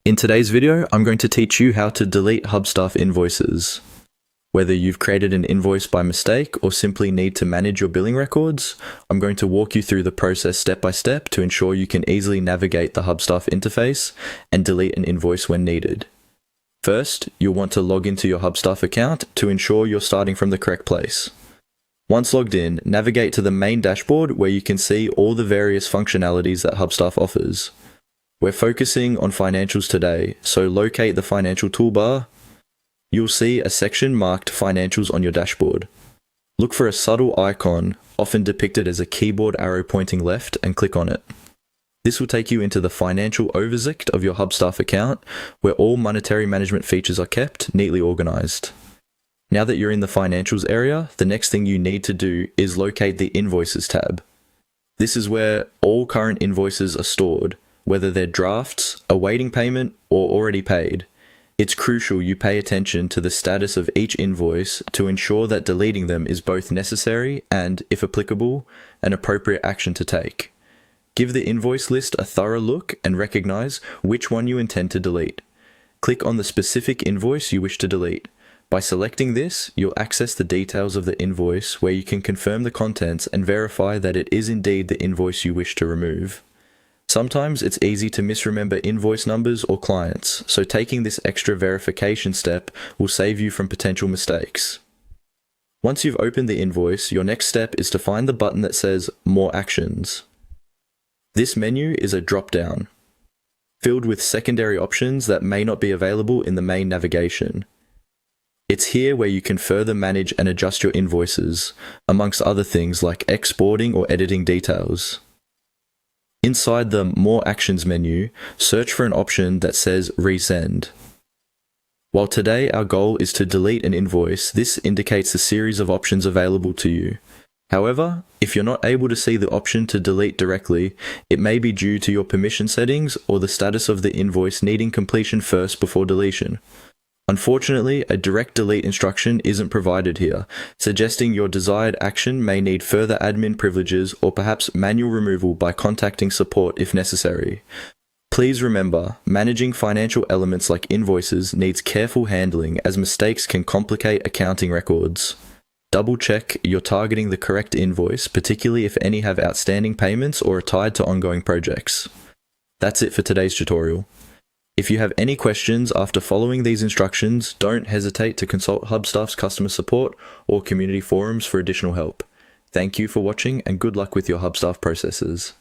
In today's video, I'm going to teach you how to delete Hubstaff invoices. Whether you've created an invoice by mistake or simply need to manage your billing records, I'm going to walk you through the process step by step to ensure you can easily navigate the Hubstaff interface and delete an invoice when needed. First, you'll want to log into your Hubstaff account to ensure you're starting from the correct place. Once logged in, navigate to the main dashboard where you can see all the various functionalities that Hubstaff offers. We're focusing on financials today, so locate the financial toolbar. You'll see a section marked Financials on your dashboard. Look for a subtle icon, often depicted as a keyboard arrow pointing left, and click on it. This will take you into the financial oversicht of your Hubstaff account, where all monetary management features are kept neatly organized. Now that you're in the financials area, the next thing you need to do is locate the Invoices tab. This is where all current invoices are stored, whether they're drafts, awaiting payment, or already paid. It's crucial you pay attention to the status of each invoice to ensure that deleting them is both necessary and, if applicable, an appropriate action to take. Give the invoice list a thorough look and recognize which one you intend to delete. Click on the specific invoice you wish to delete. By selecting this, you'll access the details of the invoice where you can confirm the contents and verify that it is indeed the invoice you wish to remove. Sometimes it's easy to misremember invoice numbers or clients, so taking this extra verification step will save you from potential mistakes. Once you've opened the invoice, your next step is to find the button that says More Actions. This menu is a drop-down, filled with secondary options that may not be available in the main navigation. It's here where you can further manage and adjust your invoices, amongst other things like exporting or editing details. Inside the More Actions menu, search for an option that says Resend. While today our goal is to delete an invoice, this indicates a series of options available to you. However, if you're not able to see the option to delete directly, it may be due to your permission settings or the status of the invoice needing completion first before deletion. Unfortunately, a direct delete instruction isn't provided here, suggesting your desired action may need further admin privileges or perhaps manual removal by contacting support if necessary. Please remember, managing financial elements like invoices needs careful handling as mistakes can complicate accounting records. Double check you're targeting the correct invoice, particularly if any have outstanding payments or are tied to ongoing projects. That's it for today's tutorial. If you have any questions after following these instructions, don't hesitate to consult Hubstaff's customer support or community forums for additional help. Thank you for watching and good luck with your Hubstaff processes.